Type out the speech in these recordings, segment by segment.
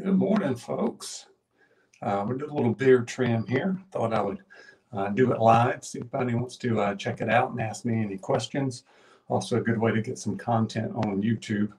Good morning, folks. We're doing a little beard trim here. Thought I would do it live, see if anybody wants to check it out and ask me any questions. Also, a good way to get some content on YouTube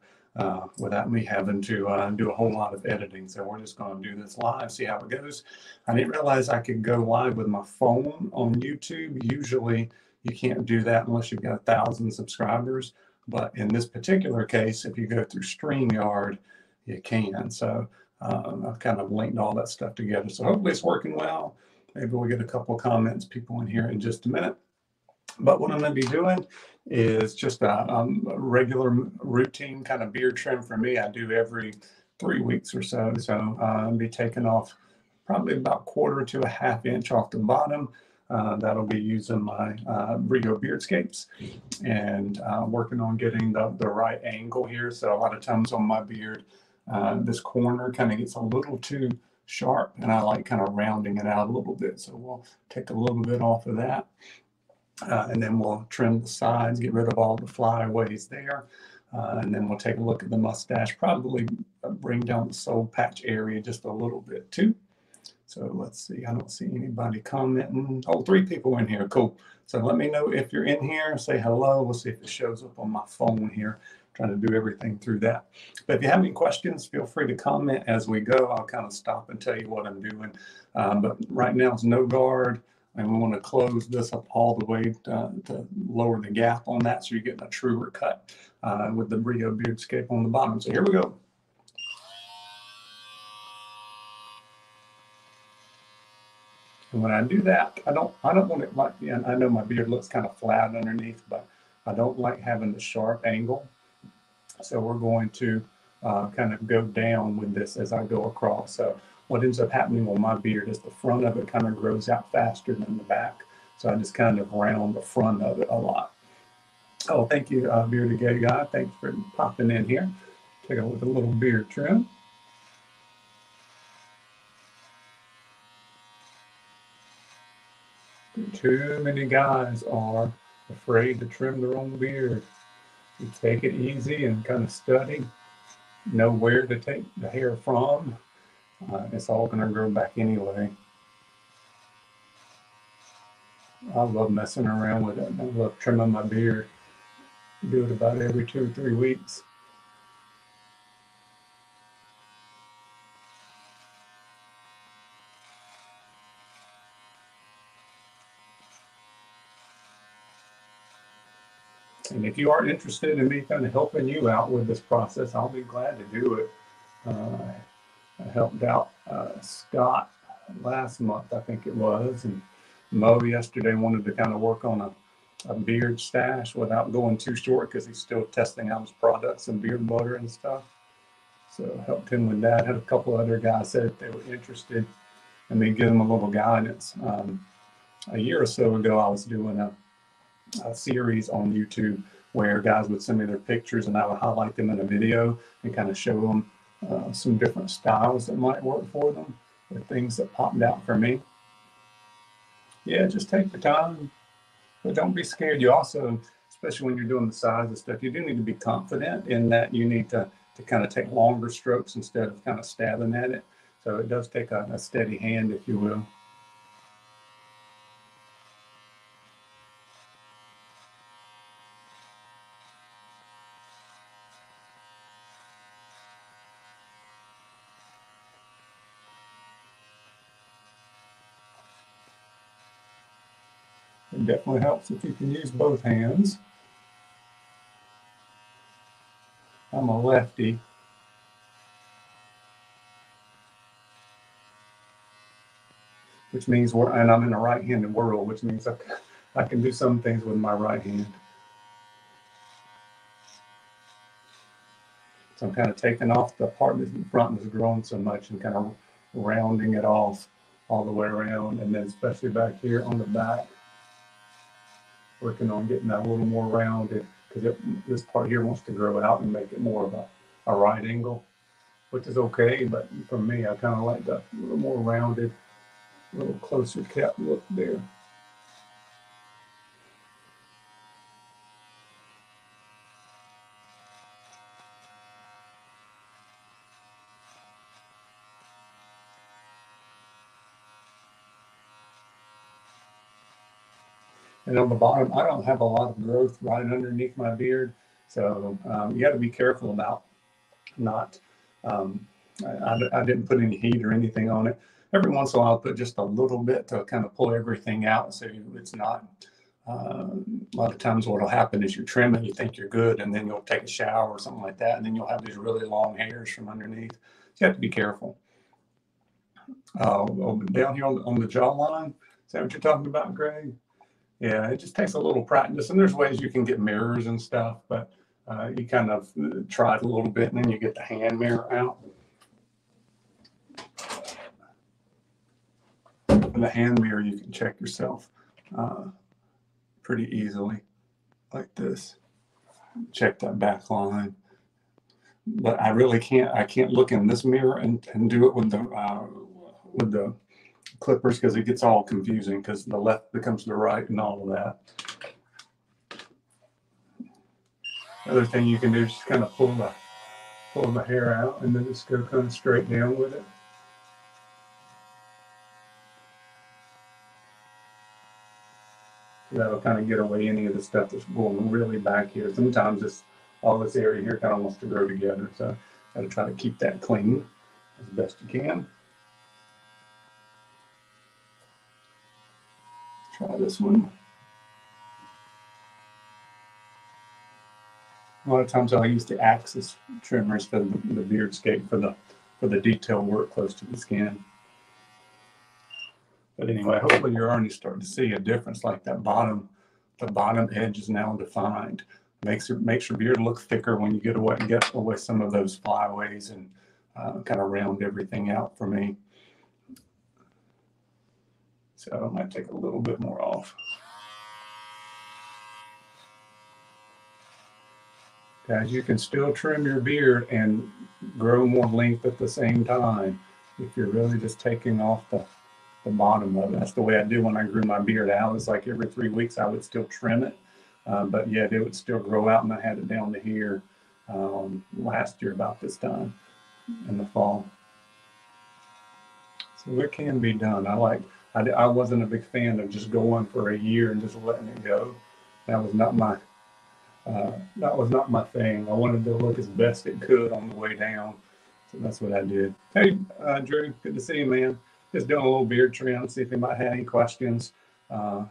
without me having to do a whole lot of editing. So we're just going to do this live, see how it goes. I didn't realize I could go live with my phone on YouTube. Usually you can't do that unless you've got 1,000 subscribers. But in this particular case, if you go through StreamYard, you can. So I've kind of linked all that stuff together. So hopefully it's working well. Maybe we'll get a couple of comments, people in here in just a minute. But what I'm going to be doing is just a regular routine kind of beard trim for me. I do every 3 weeks or so. So I'll be taking off probably about 1/4 to a 1/2 inch off the bottom. That'll be using my Brio Beardscapes and working on getting the right angle here. So a lot of times on my beard, this corner kind of gets a little too sharp, and I like kind of rounding it out a little bit. So we'll take a little bit off of that. And then we'll trim the sides, get rid of all the flyaways there. And then we'll take a look at the mustache, probably bring down the soul patch area just a little bit too. So let's see, I don't see anybody commenting. Oh, 3 people in here, cool. So let me know if you're in here, say hello. We'll see if it shows up on my phone here. Trying to do everything through that. But if you have any questions, feel free to comment as we go. I'll kind of stop and tell you what I'm doing. But right now it's no guard, and we want to close this up all the way to lower the gap on that so you're getting a truer cut with the Brio Beardscape on the bottom. So here we go. And when I do that, I don't want it like, I know my beard looks kind of flat underneath, but I don't like having the sharp angle. So we're going to kind of go down with this as I go across. So what ends up happening on my beard is the front of it kind of grows out faster than the back. So I just kind of round the front of it a lot. Oh, thank you, Bearded Gay Guy. Thanks for popping in here. Take a look at a little beard trim. Too many guys are afraid to trim their own beard. You take it easy and kind of study, know where to take the hair from. It's all going to grow back anyway. I love messing around with it. I love trimming my beard. Do it about every 2 or 3 weeks. And if you are interested in me kind of helping you out with this process, I'll be glad to do it. I helped out Scott last month, I think it was, and Mo yesterday wanted to kind of work on a beard stash without going too short because he's still testing out his products and beard butter and stuff. So helped him with that. Had a couple other guys said if they were interested, and me give them a little guidance. A year or so ago, I was doing a series on YouTube where guys would send me their pictures and I would highlight them in a video and kind of show them some different styles that might work for them or things that popped out for me. Yeah, just take the time, but don't be scared. You also, especially when you're doing the size and stuff, you do need to be confident in that you need to kind of take longer strokes instead of kind of stabbing at it. So it does take a steady hand, if you will. It definitely helps if you can use both hands. I'm a lefty. Which means and I'm in a right-handed world, which means I can do some things with my right hand. So I'm kind of taking off the part that's in front that's grown so much and kind of rounding it off all the way around, and then especially back here on the back, working on getting that a little more rounded because this part here wants to grow out and make it more of a right angle, which is okay, but for me, I kind of like the little more rounded, a little closer kept look there. And on the bottom, I don't have a lot of growth right underneath my beard. So you got to be careful about not, um, I didn't put any heat or anything on it. Every once in a while, I'll put just a little bit to kind of pull everything out so it's not. A lot of times what'll happen is you trim it, you think you're good, and then you'll take a shower or something like that, and then you'll have these really long hairs from underneath. So you have to be careful. Down here on the jawline, is that what you're talking about, Greg? Yeah, it just takes a little practice, and there's ways you can get mirrors and stuff, but you kind of try it a little bit, and then you get the hand mirror out. With the hand mirror, you can check yourself pretty easily, like this. Check that back line. But I really can't. I can't look in this mirror and do it with the clippers because it gets all confusing because the left becomes the right and all of that. Other thing you can do is just kind of pull the hair out and then just go kind of straight down with it. So that'll kind of get away any of the stuff that's going really back here. Sometimes all this area here kind of wants to grow together. So got to try to keep that clean as best you can. Try this one. A lot of times I'll use the axis trimmer instead of the Beardscape for the detail work close to the skin. But anyway, hopefully you're already starting to see a difference. Like the bottom edge is now defined. Makes your beard look thicker when you get away some of those flyaways and kind of round everything out for me. So I might take a little bit more off. Guys, you can still trim your beard and grow more length at the same time if you're really just taking off the bottom of it. That's the way I do when I grew my beard out. It's like every 3 weeks I would still trim it, but yet it would still grow out, and I had it down to here last year about this time in the fall. So it can be done. I wasn't a big fan of just going for a year and just letting it go. That was not my thing. I wanted to look as best it could on the way down. So that's what I did. Hey, Drew, good to see you, man. Just doing a little beard trim, see if anybody had any questions. I'm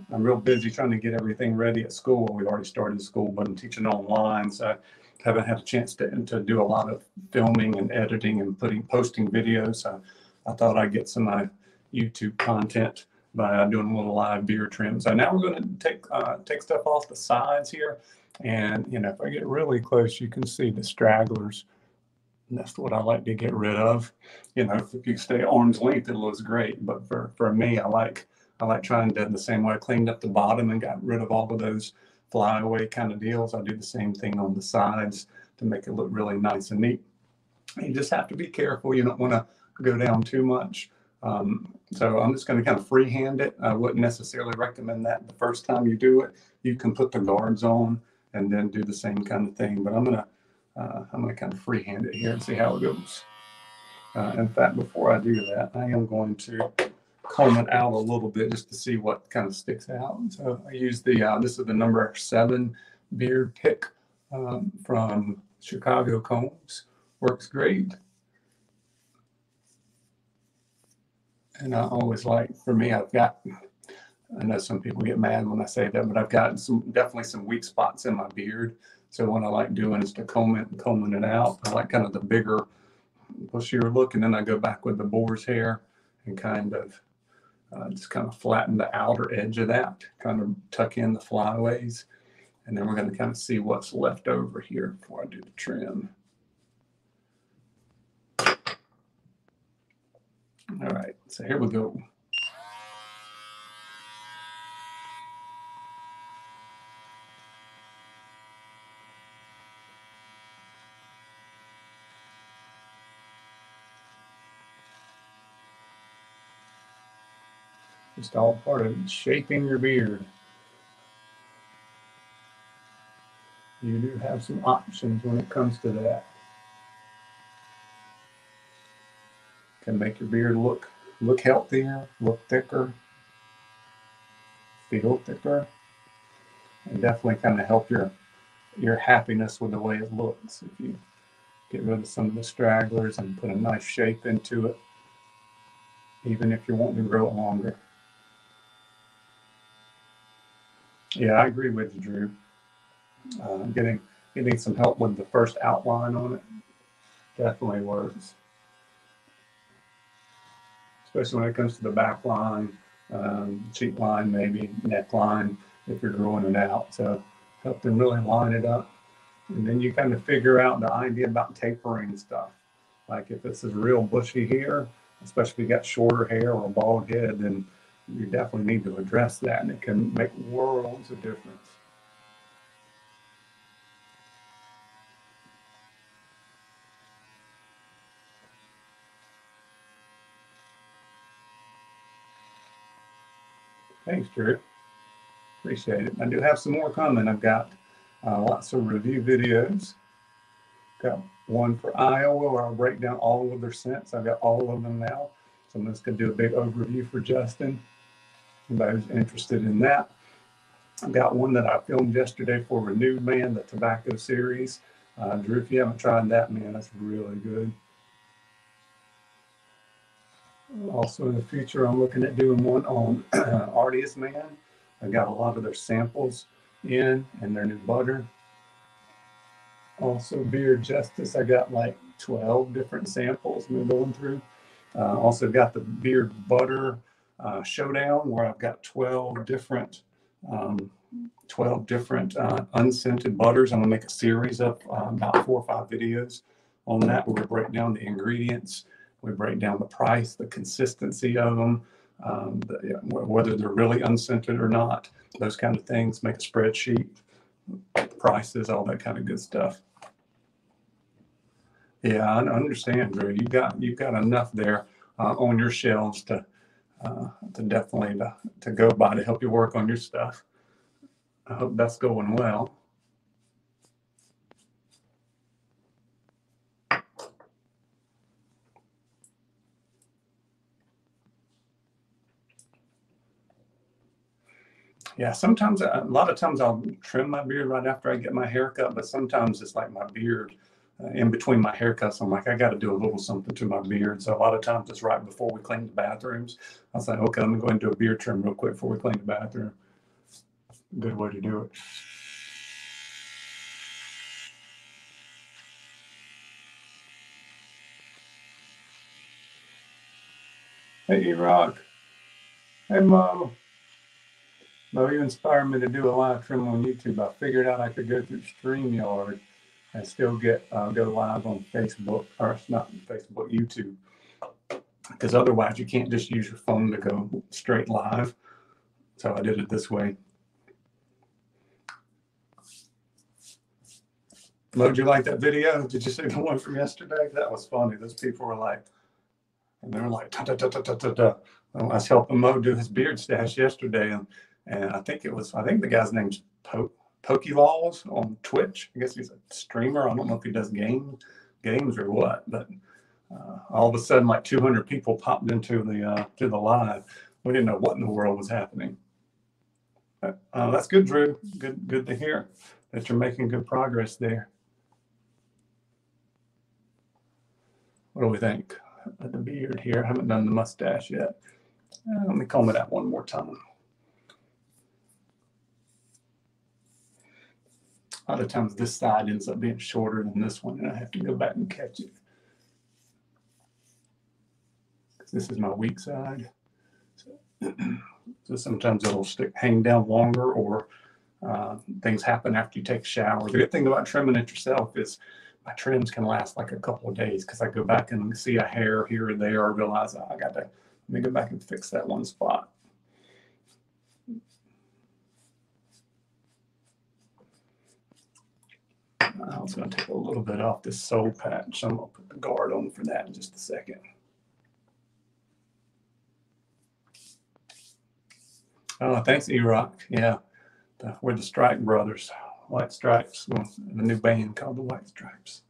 real busy trying to get everything ready at school. We've already started school, but I'm teaching online, so I haven't had a chance to do a lot of filming and editing and posting videos. So I thought I'd get some YouTube content by doing a little live beard trim. So now we're going to take stuff off the sides here. And, if I get really close, you can see the stragglers. And that's what I like to get rid of. If you stay arm's length, it looks great. But for me, I like trying to do the same way. I cleaned up the bottom and got rid of all of those flyaway kind of deals. I do the same thing on the sides to make it look really nice and neat. You just have to be careful. You don't want to go down too much. So I'm just going to kind of freehand it. I wouldn't necessarily recommend that the first time you do it. You can put the guards on and then do the same kind of thing. But I'm gonna kind of freehand it here and see how it goes. In fact, before I do that, I am going to comb it out a little bit just to see what kind of sticks out. So I use this is the number 7 beard pick from Chicago Combs. Works great. And I always for me, I know some people get mad when I say that, but I've got definitely some weak spots in my beard. So what I like doing is to combing it out. I like kind of the bigger, bushier look, and then I go back with the boar's hair and kind of just kind of flatten the outer edge of that, kind of tuck in the flyaways, and then we're going to kind of see what's left over here before I do the trim. All right, so here we go. Just all part of shaping your beard. You do have some options when it comes to that. Can make your beard look healthier, look thicker. feel thicker and definitely kind of help your happiness with the way it looks. If you get rid of some of the stragglers and put a nice shape into it, even if you're wanting to grow it longer. Yeah, I agree with you, Drew. Getting some help with the first outline on it definitely works, especially when it comes to the back line, cheek line, maybe neckline, if you're growing it out. So help them really line it up. And then you kind of figure out the idea about tapering stuff. Like if this is real bushy here, especially if you got shorter hair or a bald head, then you definitely need to address that, and it can make worlds of difference. Thanks, Drew. Appreciate it. I do have some more coming. I've got lots of review videos. Got one for Iowa where I'll break down all of their scents. I've got all of them now. So I'm just going to do a big overview for Justin. Anybody who's interested in that. I've got one that I filmed yesterday for Renewed Man, the tobacco series. Drew, if you haven't tried that, man, that's really good. Also in the future, I'm looking at doing one on Artist Man. I got a lot of their samples in and their new butter. Also Beard Justice, I got like 12 different samples we're going through. Also got the Beard Butter Showdown, where I've got 12 different unscented butters. I'm gonna make a series of about 4 or 5 videos on that, where we break down the ingredients, we break down the price, the consistency of them, whether they're really unscented or not, those kind of things. Make a spreadsheet, prices, all that kind of good stuff. Yeah, I understand, Drew. You've got enough there on your shelves to definitely to go by to help you work on your stuff. I hope that's going well. Yeah, sometimes, a lot of times I'll trim my beard right after I get my haircut, but sometimes it's like my beard in between my haircuts. I'm like, I got to do a little something to my beard. So a lot of times it's right before we clean the bathrooms. I was like, okay, I'm going to do a beard trim real quick before we clean the bathroom. Good way to do it. Hey, E-Rock. Hey, Mo. Mo, you inspired me to do a live trim on YouTube. I figured out I could go through StreamYard and still get go live on Facebook, or not Facebook, YouTube. Because otherwise you can't just use your phone to go straight live. So I did it this way. Mo, did you like that video? Did you see the one from yesterday? That was funny. Those people were like, and they were like, ta ta ta ta ta ta ta. I was helping Mo do his beard stash yesterday, and I think the guy's name's Pokelaws on Twitch. I guess he's a streamer. I don't know if he does games or what, but all of a sudden, like 200 people popped into the live. We didn't know what in the world was happening. That's good, Drew. Good to hear that you're making good progress there. What do we think? The beard here. I haven't done the mustache yet. Let me comb it out one more time. A lot of times this side ends up being shorter than this one, and I have to go back and catch it. This is my weak side. So sometimes it'll hang down longer, or things happen after you take a shower. The good thing about trimming it yourself is my trims can last like a couple of days, because I go back and see a hair here or there, or realize let me go back and fix that one spot. I was going to take a little bit off this soul patch. I'm going to put the guard on for that in just a second. Oh, thanks, E-Rock. Yeah, we're the Stripe Brothers. White Stripes, the new band called the White Stripes.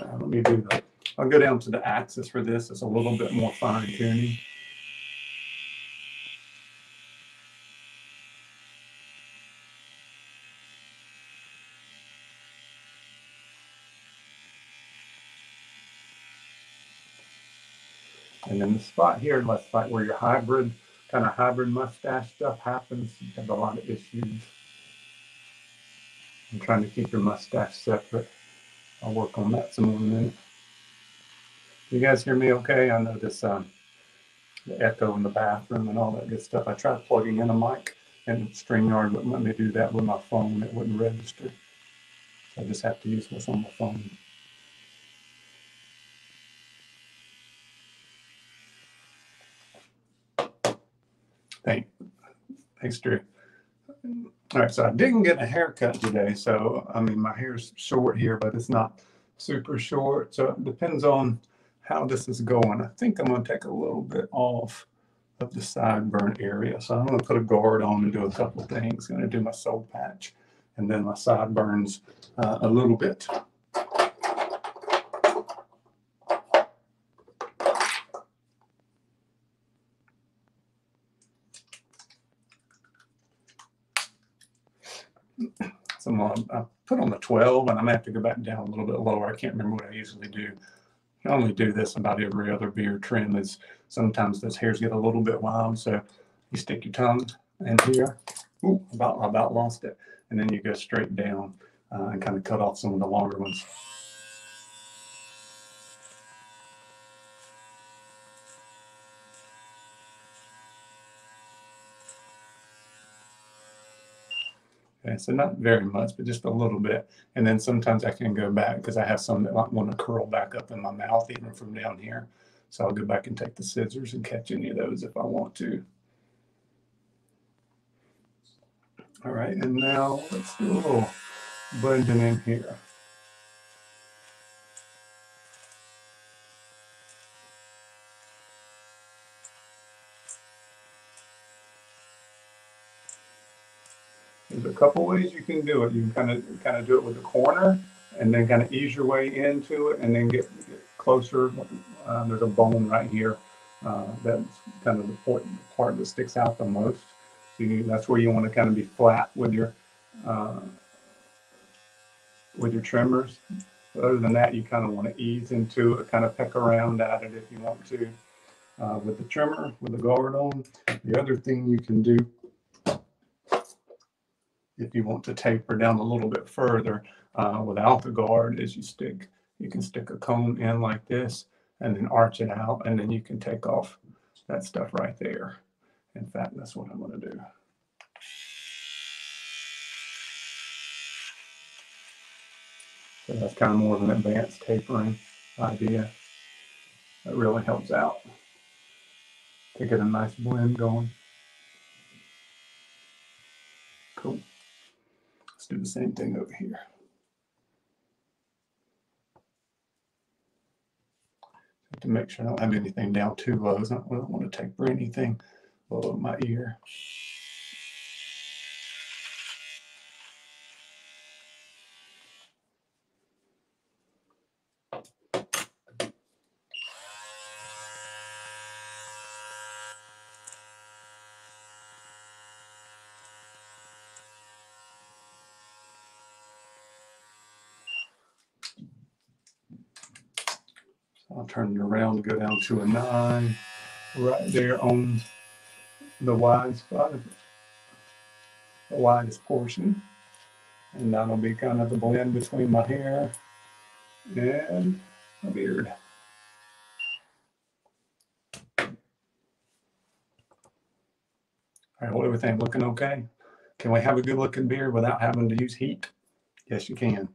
Let me do that. I'll go down to the axis for this. It's a little bit more fine tuning. And then the spot here, the spot where your hybrid mustache stuff happens, you have a lot of issues. I'm trying to keep your mustache separate. I'll work on that some more in a minute. You guys hear me okay? I know this the echo in the bathroom and all that good stuff. I tried plugging in a mic and StreamYard wouldn't let me do that with my phone. It wouldn't register. So I just have to use what's on my phone. Thanks, Drew. All right, so I didn't get a haircut today. So, I mean, my hair's short here, but it's not super short. So it depends on how this is going. I think I'm going to take a little bit off of the sideburn area. So I'm going to put a guard on and do a couple of things. I'm going to do my soul patch and then my sideburns a little bit. So I put on the 12 and I'm going to have to go back down a little bit lower. I can't remember what I usually do. I only do this about every other beard trim. Is sometimes those hairs get a little bit wild. So you stick your tongue in here. Ooh, about lost it. And then you go straight down and kind of cut off some of the longer ones. Okay, so not very much, but just a little bit. And then sometimes I can go back because I have some that want to curl back up in my mouth, even from down here. So I'll go back and take the scissors and catch any of those if I want to. All right, and now let's do a little blending in here. There's a couple ways you can do it. You can kind of do it with the corner and then kind of ease your way into it and then get closer. There's a bone right here. That's kind of the part that sticks out the most. So that's where you want to kind of be flat with your trimmers. But other than that, you kind of want to ease into it, kind of peck around at it if you want to. With the trimmer, with the guard on. The other thing you can do, if you want to taper down a little bit further without the guard, is you can stick a comb in like this and then arch it out, and then you can take off that stuff right there. In fact, that's what I'm going to do. So that's kind of more of an advanced tapering idea. That really helps out to get a nice blend going. Cool. Let's do the same thing over here. To make sure I don't have anything down too low. I don't want to taper anything below my ear. I'll turn it around to go down to a 9 right there on the wide spot, the widest portion. And that'll be kind of the blend between my hair and my beard. All right, well, everything looking okay? Can we have a good looking beard without having to use heat? Yes, you can.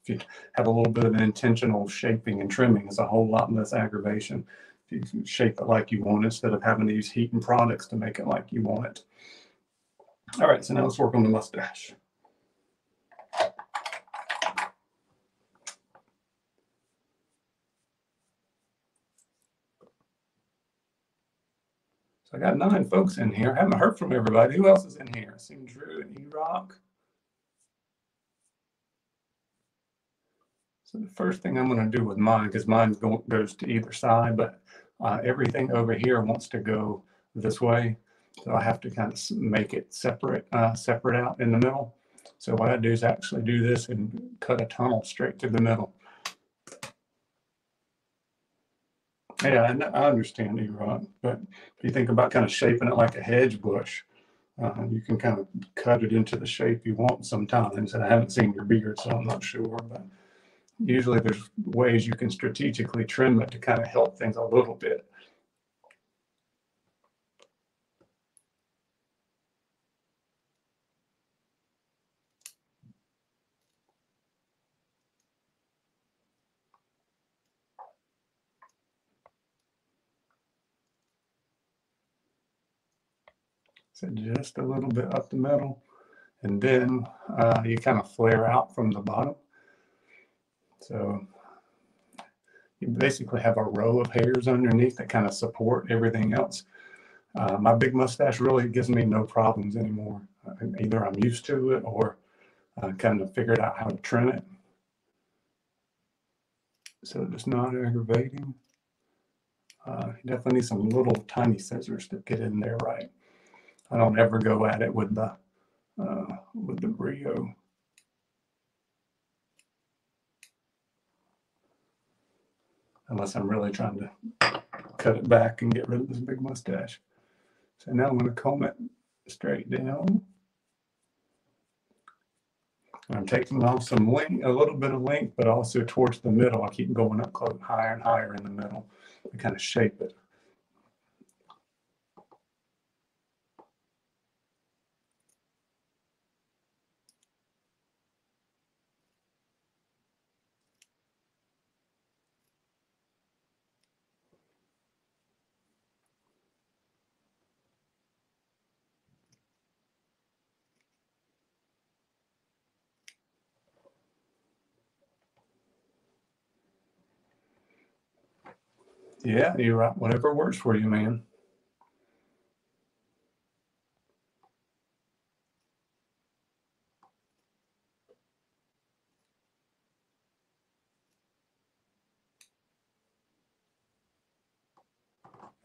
If you have a little bit of an intentional shaping and trimming, it's a whole lot less aggravation. If you can shape it like you want it, instead of having to use heat and products to make it like you want it. All right, so now let's work on the mustache. So I got 9 folks in here. I haven't heard from everybody. Who else is in here? I see Drew and E-Rock. So the first thing I'm going to do with mine, because mine goes to either side, but everything over here wants to go this way. So I have to kind of make it separate out in the middle. So what I do is actually do this and cut a tunnel straight through the middle. Yeah, I understand you, Ron, but if you think about kind of shaping it like a hedge bush, you can kind of cut it into the shape you want sometimes. And I haven't seen your beard, so I'm not sure, but usually there's ways you can strategically trim it to kind of help things a little bit. So just a little bit up the middle, and then you kind of flare out from the bottom. So you basically have a row of hairs underneath that kind of support everything else. My big mustache really gives me no problems anymore. Either I'm used to it or kind of figured out how to trim it. So it's not aggravating. You definitely need some little tiny scissors to get in there right. I don't ever go at it with the Brio. Unless I'm really trying to cut it back and get rid of this big mustache. So now I'm going to comb it straight down. I'm taking off some length, a little bit of length, but also towards the middle. I keep going up close, higher and higher in the middle to kind of shape it. Yeah, you're right. Whatever works for you, man.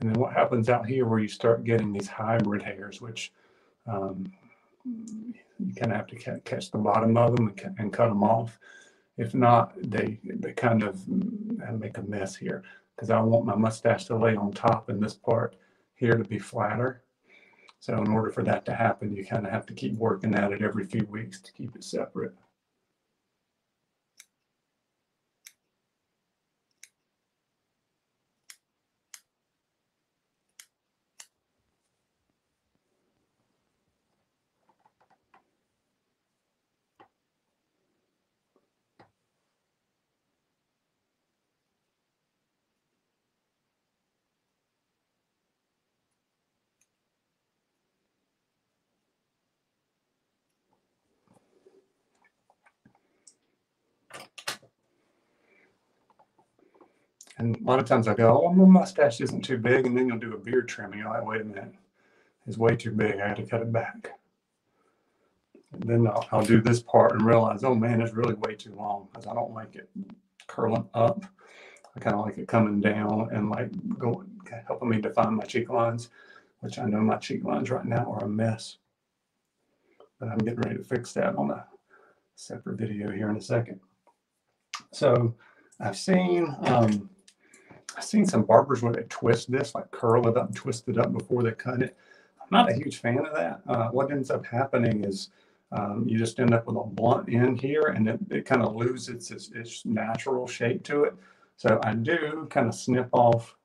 And then what happens out here where you start getting these hybrid hairs, which you kind of have to catch the bottom of them and cut them off. If not, they kind of make a mess here because I want my mustache to lay on top and this part here to be flatter. So in order for that to happen, you kind of have to keep working at it every few weeks to keep it separate. And a lot of times I go, oh, my mustache isn't too big. And then you'll do a beard trimming. You're like, wait a minute, it's way too big. I got to cut it back. And then I'll do this part and realize, oh man, it's really way too long because I don't like it curling up. I kind of like it coming down and like going, helping me define my cheek lines, which I know my cheek lines right now are a mess. But I'm getting ready to fix that on a separate video here in a second. So I've seen some barbers where they twist this, like curl it up and twist it up before they cut it. I'm not a huge fan of that. What ends up happening is you just end up with a blunt end here, and it kind of loses its natural shape to it. So I do kind of snip off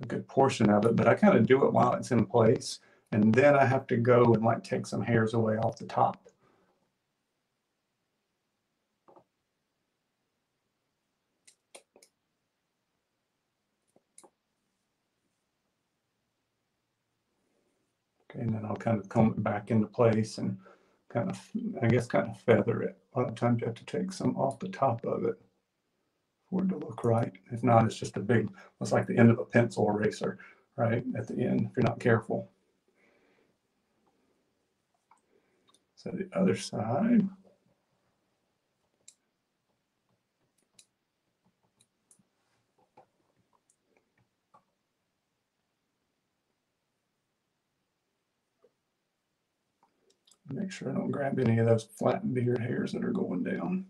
a good portion of it, but I kind of do it while it's in place, and then I have to go and like take some hairs away off the top. Okay, and then I'll kind of comb it back into place and kind of, I guess, kind of feather it. A lot of times you have to take some off the top of it for it to look right. If not, it's just a big, it's like the end of a pencil eraser, right? At the end, if you're not careful. So the other side. Make sure I don't grab any of those flat beard hairs that are going down.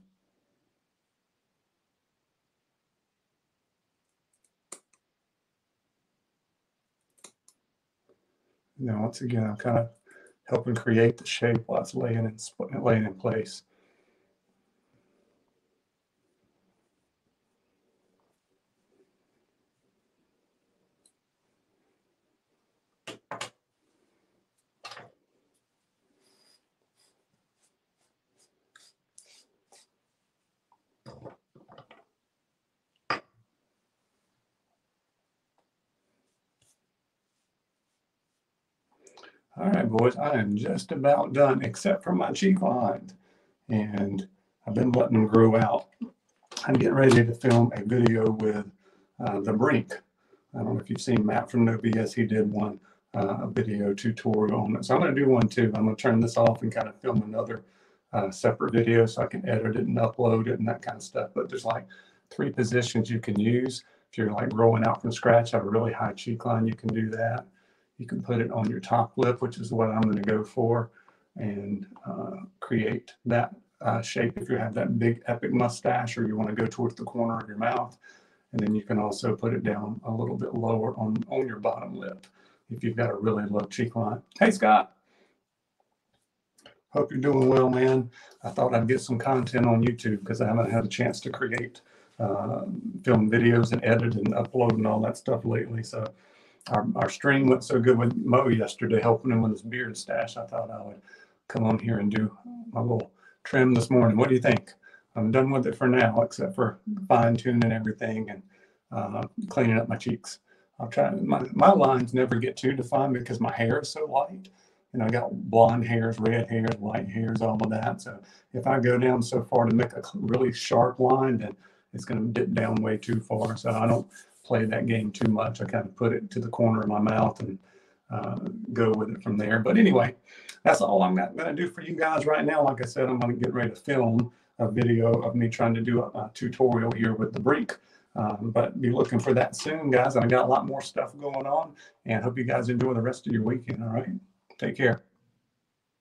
Once again, I'm kind of helping create the shape while it's laying in place. All right, boys, I am just about done, except for my cheek lines. And I've been letting them grow out. I'm getting ready to film a video with the Brink. I don't know if you've seen Matt from No BS. He did one video tutorial on it. So I'm going to do one too. I'm going to turn this off and kind of film another separate video so I can edit it and upload it and that kind of stuff. But there's like 3 positions you can use. If you're like growing out from scratch, have a really high cheek line, you can do that. You can put it on your top lip, which is what I'm going to go for, and create that shape if you have that big epic mustache or you want to go towards the corner of your mouth. And then you can also put it down a little bit lower on your bottom lip if you've got a really low cheek line. Hey, Scott. Hope you're doing well, man. I thought I'd get some content on YouTube because I haven't had a chance to create, film videos and edit and upload and all that stuff lately. So our stream went so good with Mo yesterday, helping him with his beard stash. I thought I would come on here and do my little trim this morning. What do you think? I'm done with it for now, except for fine tuning everything and cleaning up my cheeks. I'll try. My lines never get too defined because my hair is so light. I got blonde hairs, red hairs, white hairs, all of that. So if I go down so far to make a really sharp line, then it's going to dip down way too far. So I don't play that game too much. I kind of put it to the corner of my mouth and go with it from there. But anyway, that's all I'm going to do for you guys right now. Like I said, I'm going to get ready to film a video of me trying to do a tutorial here with the Brink. But be looking for that soon, guys. I got a lot more stuff going on, and hope you guys enjoy the rest of your weekend. All right, take care.